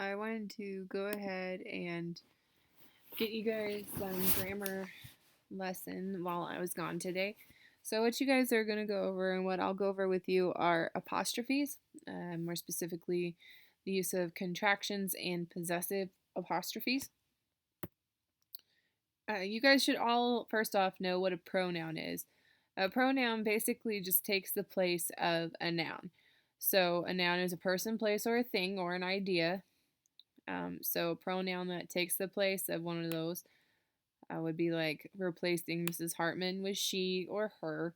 I wanted to go ahead and get you guys some grammar lesson while I was gone today. So, what you guys are going to go over and what I'll go over with you are apostrophes, more specifically, the use of contractions and possessive apostrophes. You guys should all, first off, know what a pronoun is. A pronoun basically just takes the place of a noun. So, a noun is a person, place, or a thing, or an idea. So a pronoun that takes the place of one of those would be like replacing Mrs. Hartman with she or her,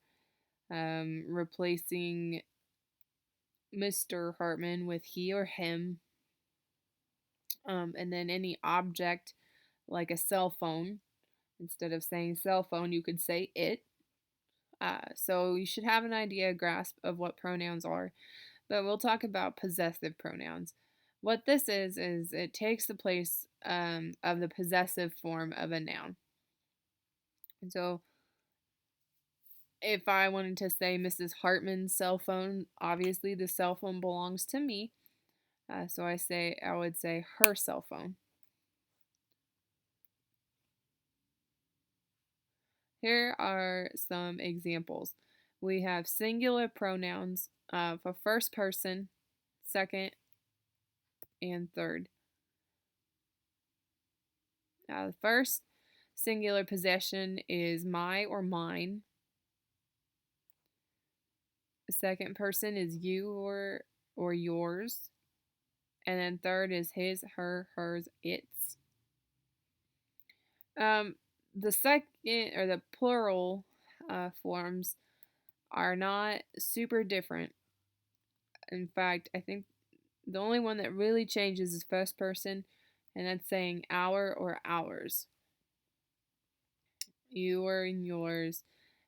replacing Mr. Hartman with he or him, and then any object like a cell phone. Instead of saying cell phone, you could say it. So you should have an idea, a grasp of what pronouns are. But we'll talk about possessive pronouns. What this is it takes the place of the possessive form of a noun. And so if I wanted to say Mrs. Hartman's cell phone, obviously the cell phone belongs to me. So I would say her cell phone. Here are some examples. We have singular pronouns for first person, second, and third. The first singular possession is my or mine. The second person is you or yours. And then third is his, her, hers, its. The second or the plural forms are not super different. In fact, I think the only one that really changes is first person, and that's saying our or ours, your and yours.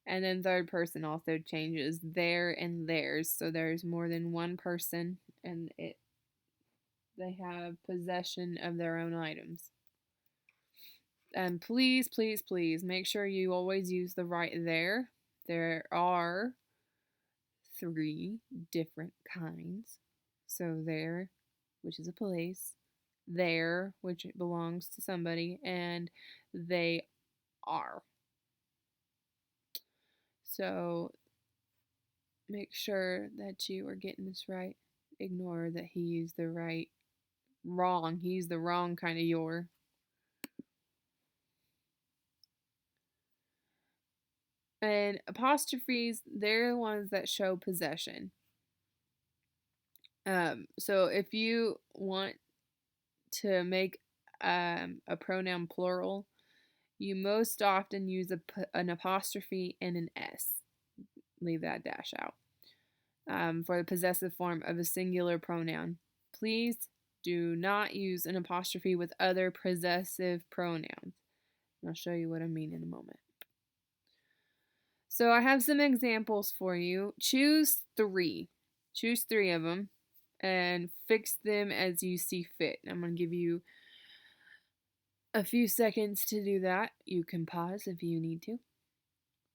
And then third person also changes their and theirs. So there's more than one person, and they have possession of their own items. And please, please, please make sure you always use the right there. There are 3 different kinds. So there, which is a place, there, which belongs to somebody, and they are. So make sure that you are getting this right. Ignore that he used the right wrong. He used the wrong kind of your. And apostrophes, they're the ones that show possession. So if you want to make a pronoun plural, you most often use an apostrophe and an S. Leave that dash out. For the possessive form of a singular pronoun. Please do not use an apostrophe with other possessive pronouns. I'll show you what I mean in a moment. So I have some examples for you. Choose 3. Choose 3 of them and fix them as you see fit. I'm going to give you a few seconds to do that. You can pause if you need to.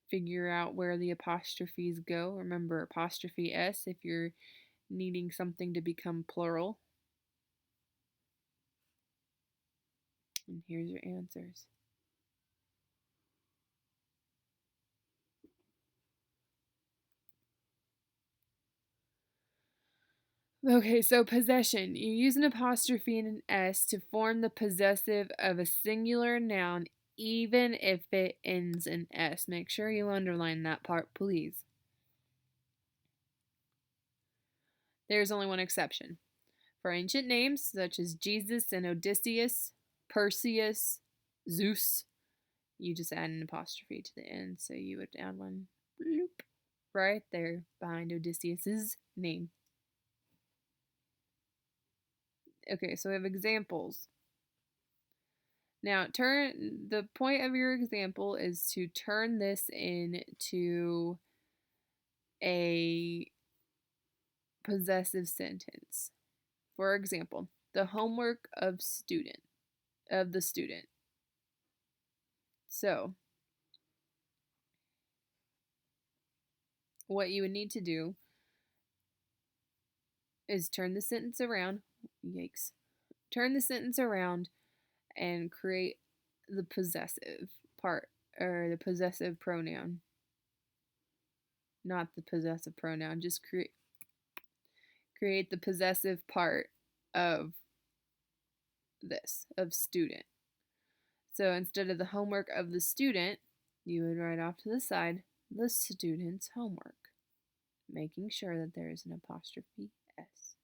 Figure out where the apostrophes go. Remember apostrophe S if you're needing something to become plural. And here's your answers. Okay, so possession. You use an apostrophe and an S to form the possessive of a singular noun, even if it ends in S. Make sure you underline that part, please. There's only one exception. For ancient names such as Jesus and Odysseus, Perseus, Zeus, you just add an apostrophe to the end. So you would add one bloop, right there behind Odysseus's name. Okay, so we have examples. Now, the point of your example is to turn this into a possessive sentence. For example, the homework of the student. So, what you would need to do is turn the sentence around. Yikes. turn the sentence around and create the possessive part, or the possessive pronoun. Not the possessive pronoun, just create the possessive part of this, of student. So instead of the homework of the student, you would write off to the side the student's homework, making sure that there is an apostrophe S.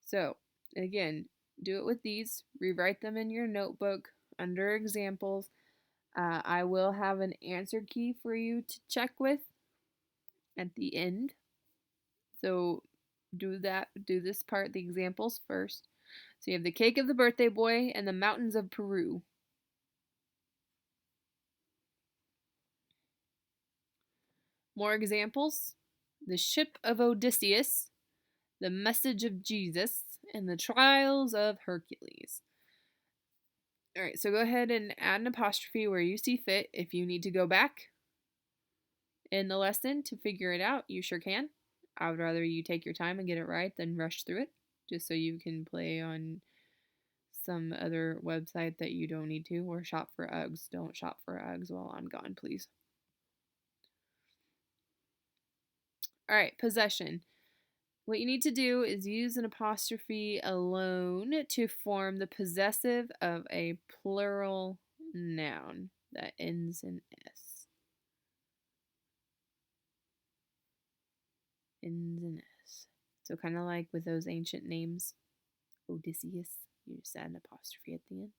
So again, do it with these, rewrite them in your notebook under examples. I will have an answer key for you to check with at the end. So do this part, the examples first. So you have the cake of the birthday boy and the mountains of Peru. More examples: the ship of Odysseus, the message of Jesus, and the trials of Hercules. All right, so go ahead and add an apostrophe where you see fit. If you need to go back in the lesson to figure it out, you sure can. I would rather you take your time and get it right than rush through it, just so you can play on some other website that you don't need to, or shop for Uggs. Don't shop for Uggs while I'm gone, please. All right, possession. What you need to do is use an apostrophe alone to form the possessive of a plural noun that ends in S. Ends in S. So kind of like with those ancient names, Odysseus, you just add an apostrophe at the end.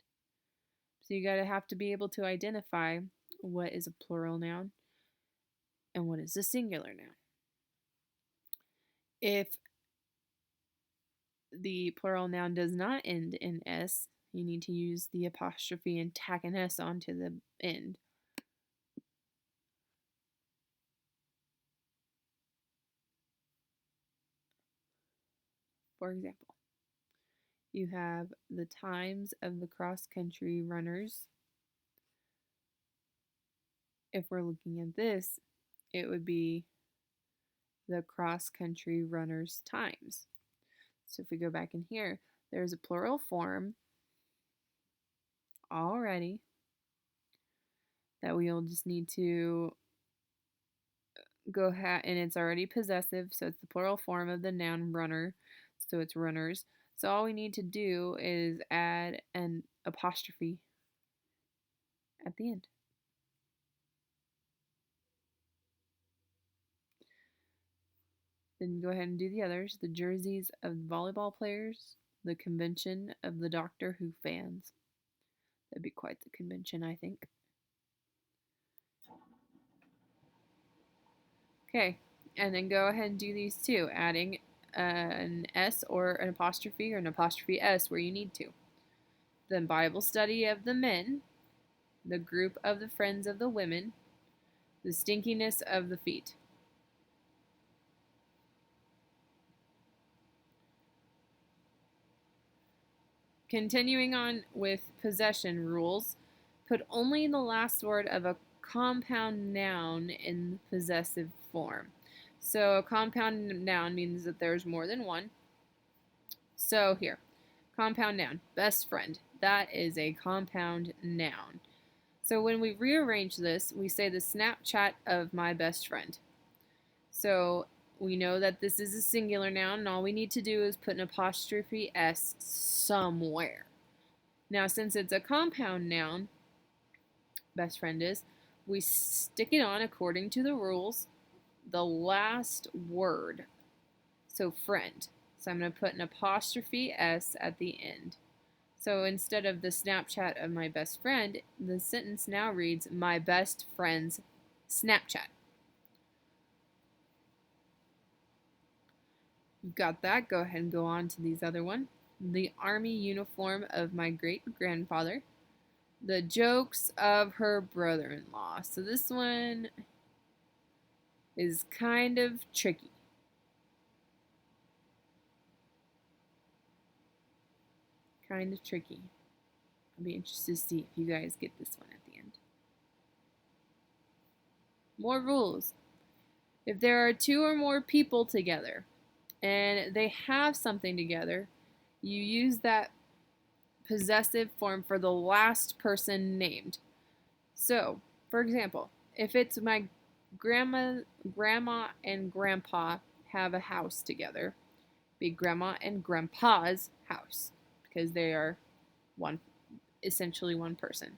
So you gotta have to be able to identify what is a plural noun and what is a singular noun. If the plural noun does not end in S, you need to use the apostrophe and tack an S onto the end. For example, you have the times of the cross-country runners. If we're looking at this, it would be the cross-country runners' times. So if we go back in here, there's a plural form already that we'll just need to go ahead, and it's already possessive, so it's the plural form of the noun runner, so it's runners. So all we need to do is add an apostrophe at the end. Then go ahead and do the others. The jerseys of volleyball players, the convention of the Doctor Who fans. That'd be quite the convention, I think. Okay, and then go ahead and do these too, adding an S or an apostrophe S where you need to. The Bible study of the men, the group of the friends of the women, the stinkiness of the feet. Continuing on with possession rules, put only the last word of a compound noun in possessive form. So a compound noun means that there's more than one. So here, compound noun, best friend. That is a compound noun. So when we rearrange this, we say the Snapchat of my best friend. So we know that this is a singular noun, and all we need to do is put an apostrophe S somewhere. Now, since it's a compound noun, best friend is, we stick it on according to the rules, the last word. So friend. So I'm going to put an apostrophe S at the end. So instead of the Snapchat of my best friend, the sentence now reads, my best friend's Snapchat. You've got that. Go ahead and go on to these other one. The army uniform of my great-grandfather. The jokes of her brother-in-law. So this one is kind of tricky. I'll be interested to see if you guys get this one at the end. More rules. If there are two or more people together and they have something together, you use that possessive form for the last person named. So, for example, if it's my grandma and grandpa have a house together, be grandma and grandpa's house because they are one, essentially one person.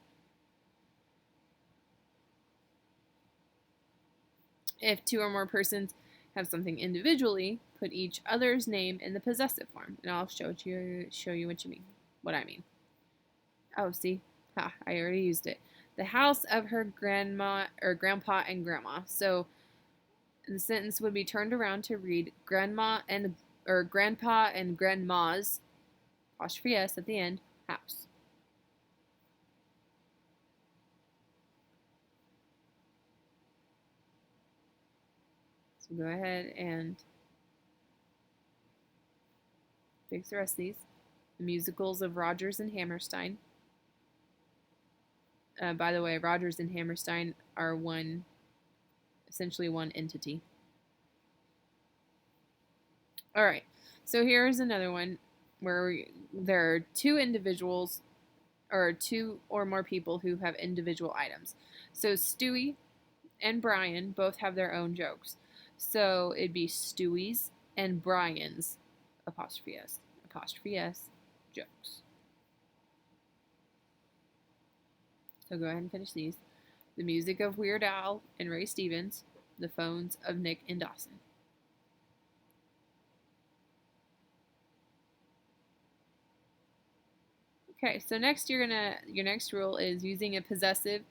If two or more persons have something individually, put each other's name in the possessive form, and I'll show you what I mean. Oh, see, I already used it. The house of her grandma or grandpa and grandma. So the sentence would be turned around to read grandma and or grandpa and grandma's apostrophe s at the end house. So go ahead and fix the rest of these. The musicals of Rodgers and Hammerstein. By the way, Rodgers and Hammerstein are essentially one entity. All right, so here's another one where there are two individuals or two or more people who have individual items. So Stewie and Brian both have their own jokes. So it'd be Stewie's and Brian's apostrophe s jokes. So go ahead and finish these. The music of Weird Al and Ray Stevens. The phones of Nick and Dawson. Okay, so next your next rule is using a possessive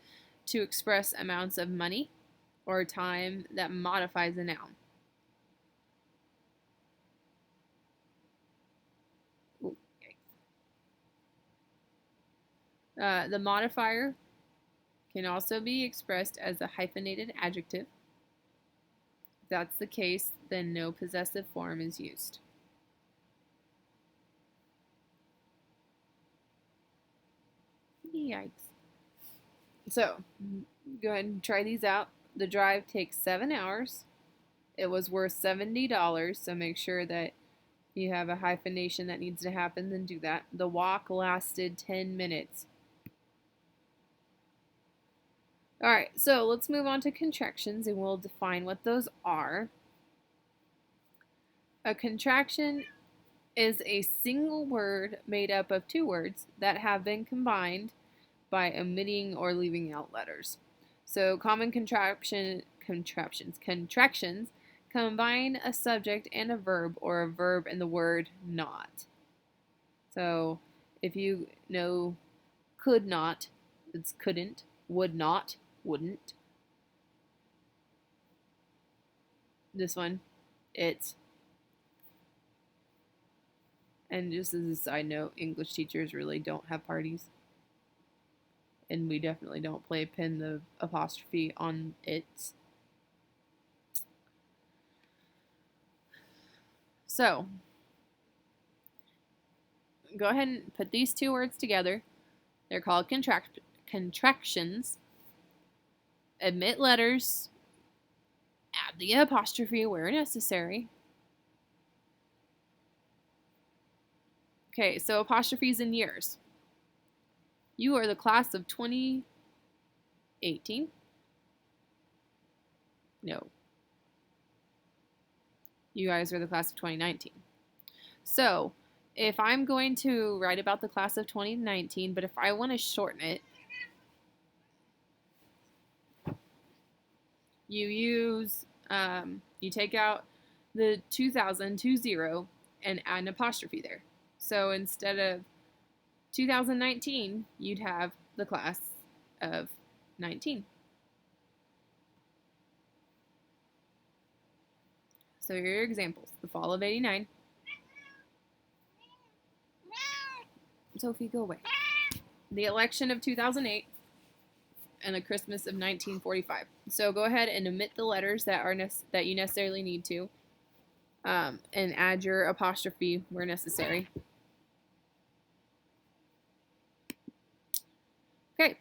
to express amounts of money or time that modifies a noun. Ooh, the modifier can also be expressed as a hyphenated adjective. If that's the case, then no possessive form is used. Yikes. So, go ahead and try these out. The drive takes 7 hours. It was worth $70, so make sure that you have a hyphenation that needs to happen, then do that. The walk lasted 10 minutes. All right, so let's move on to contractions and we'll define what those are. A contraction is a single word made up of two words that have been combined by omitting or leaving out letters. So common contractions combine a subject and a verb or a verb and the word not. So if you know could not, it's couldn't, would not, wouldn't. This one, it's. And just as a side note, English teachers really don't have parties. And we definitely don't pin the apostrophe on it. So, go ahead and put these two words together. They're called contractions. Omit letters. Add the apostrophe where necessary. Okay, so apostrophes in years. You are the class of 2018. No. You guys are the class of 2019. So, if I'm going to write about the class of 2019, but if I want to shorten it, you take out the 2020 and add an apostrophe there. So instead of 2019, you'd have the class of 19. So here are your examples. The fall of 89. Sophie, go away. The election of 2008. And the Christmas of 1945. So go ahead and omit the letters that you necessarily need to, and add your apostrophe where necessary. Okay,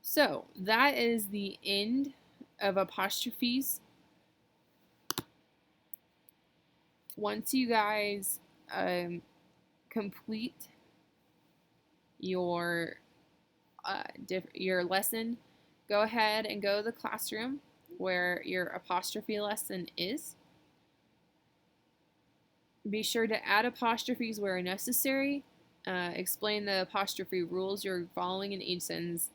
so that is the end of apostrophes once you guys complete your your lesson, go ahead and go to the classroom where your apostrophe lesson is. Be sure to add apostrophes where necessary. Explain the apostrophe rules you're following in each sentence.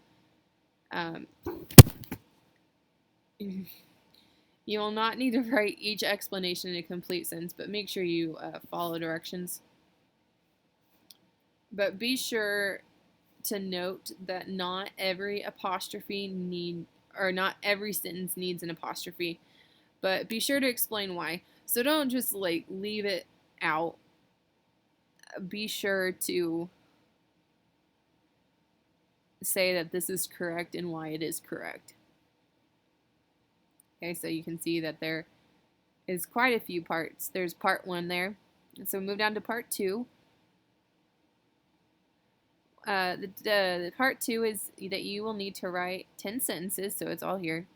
You will not need to write each explanation in a complete sentence, but make sure you follow directions. But be sure to note that not every not every sentence needs an apostrophe, but be sure to explain why. So don't just like leave it out. Be sure to say that this is correct and why it is correct. Okay, so you can see that there is quite a few parts. There's part 1 there. So move down to part 2. The part 2 is that you will need to write 10 sentences, so it's all here,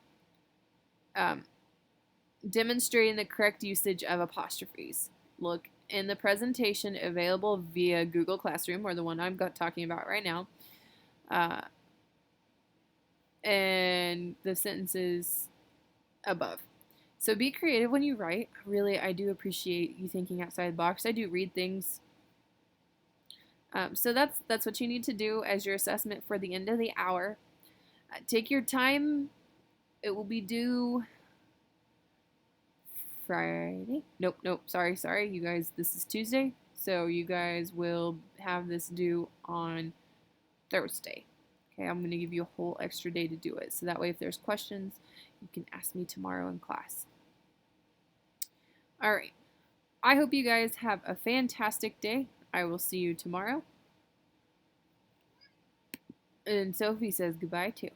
demonstrating the correct usage of apostrophes. Look in the presentation available via Google Classroom, or the one I'm talking about right now, and the sentences above. So be creative when you write. Really, I do appreciate you thinking outside the box. I do read things. So that's what you need to do as your assessment for the end of the hour. Take your time. It will be due Friday. Nope. Sorry. You guys, this is Tuesday. So you guys will have this due on Thursday. Okay, I'm going to give you a whole extra day to do it. So that way if there's questions, you can ask me tomorrow in class. All right. I hope you guys have a fantastic day. I will see you tomorrow. And Sophie says goodbye too.